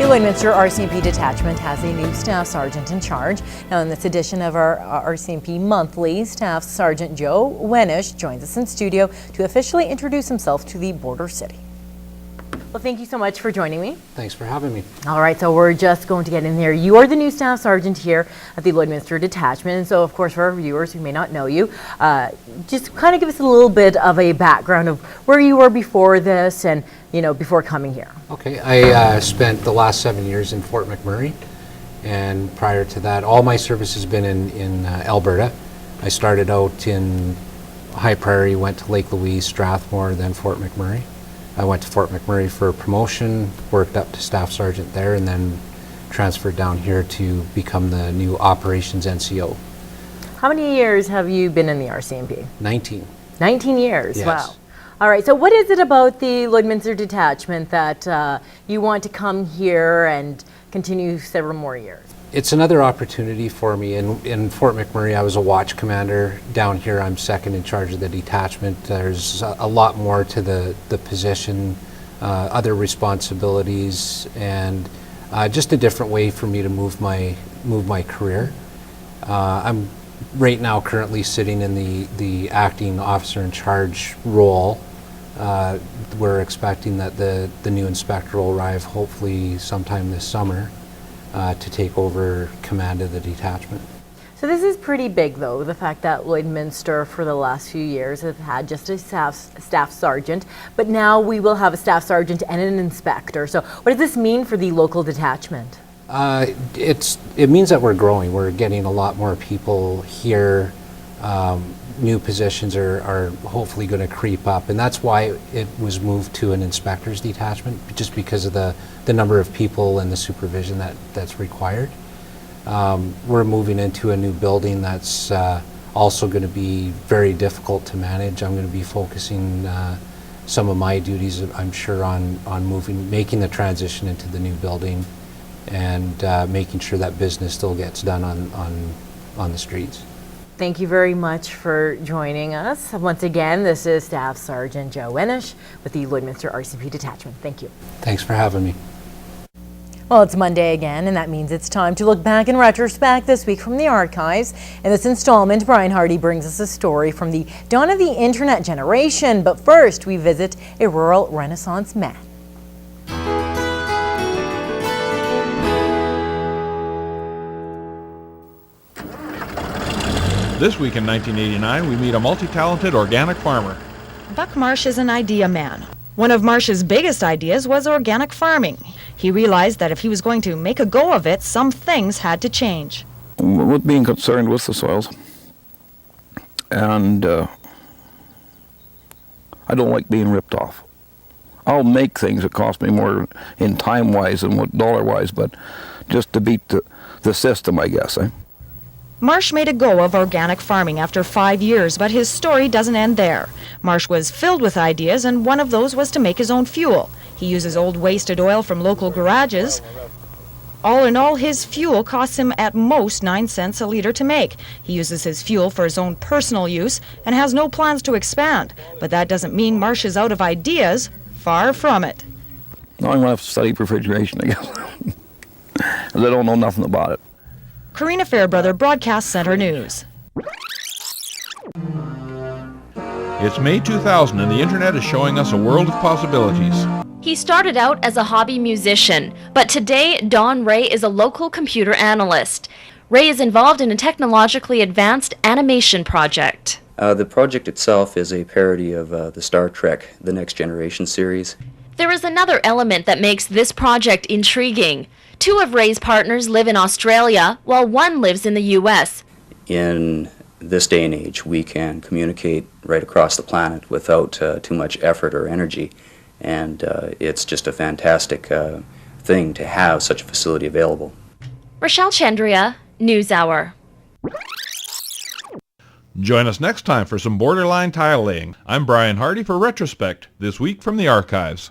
Lloydminster RCMP detachment has a new staff sergeant in charge. Now, in this edition of our RCMP Monthly, Staff Sergeant Joe Wenish joins us in studio to officially introduce himself to the border city. Well, thank you so much for joining me. Thanks for having me. All right, so we're just going to get in there. You are the new staff sergeant here at the Lloydminster detachment. And so, of course, for our viewers who may not know you, just kind of give us a little bit of a background of where you were before this and, you know, before coming here. Okay, I spent the last 7 years in Fort McMurray. And prior to that, all my service has been in Alberta. I started out in High Prairie, went to Lake Louise, Strathmore, then Fort McMurray. I went to Fort McMurray for a promotion, worked up to staff sergeant there, and then transferred down here to become the new operations NCO. How many years have you been in the RCMP? 19. 19 years, Yes. Wow. All right, so what is it about the Lloydminster detachment that you want to come here and continue several more years? It's another opportunity for me. In Fort McMurray, I was a watch commander. Down here, I'm second in charge of the detachment. There's a lot more to the position, other responsibilities, and just a different way for me to move my career. I'm right now currently sitting in the acting officer in charge role. We're expecting that the new inspector will arrive hopefully sometime this summer. To take over command of the detachment. So this is pretty big, though, the fact that Lloydminster for the last few years have had just a staff sergeant, but now we will have a staff sergeant and an inspector. So what does this mean for the local detachment? It means that we're growing. We're getting a lot more people here. New positions are hopefully going to creep up, and that's why it was moved to an inspector's detachment, just because of the number of people and the supervision that's required. We're moving into a new building that's also going to be very difficult to manage. I'm going to be focusing some of my duties, I'm sure, on making the transition into the new building and making sure that business still gets done on the streets. Thank you very much for joining us. Once again, this is Staff Sergeant Joe Wenish with the Lloydminster RCMP detachment. Thank you. Thanks for having me. Well, it's Monday again, and that means it's time to look back in retrospect this week from the archives. In this installment, Brian Hardy brings us a story from the dawn of the internet generation. But first, we visit a rural Renaissance man. This week in 1989, we meet a multi-talented organic farmer. Buck Marsh is an idea man. One of Marsh's biggest ideas was organic farming. He realized that if he was going to make a go of it, some things had to change. With being concerned with the soils, and I don't like being ripped off. I'll make things that cost me more in time-wise than what dollar-wise, but just to beat the system, I guess. Marsh made a go of organic farming after 5 years, but his story doesn't end there. Marsh was filled with ideas, and one of those was to make his own fuel. He uses old wasted oil from local garages. All in all, his fuel costs him at most 9 cents a liter to make. He uses his fuel for his own personal use and has no plans to expand. But that doesn't mean Marsh is out of ideas. Far from it. Now I'm going to have to study refrigeration, I guess, because I don't know nothing about it. Karina Fairbrother, Broadcast Center News. It's May 2000 and the internet is showing us a world of possibilities. He started out as a hobby musician, but today Don Ray is a local computer analyst. Ray is involved in a technologically advanced animation project. The project itself is a parody of the Star Trek The Next Generation series. There is another element that makes this project intriguing. 2 of Ray's partners live in Australia, while one lives in the U.S. In this day and age, we can communicate right across the planet without too much effort or energy, and it's just a fantastic thing to have such a facility available. Rochelle Chandria, NewsHour. Join us next time for some borderline tile laying. I'm Brian Hardy for Retrospect, this week from the archives.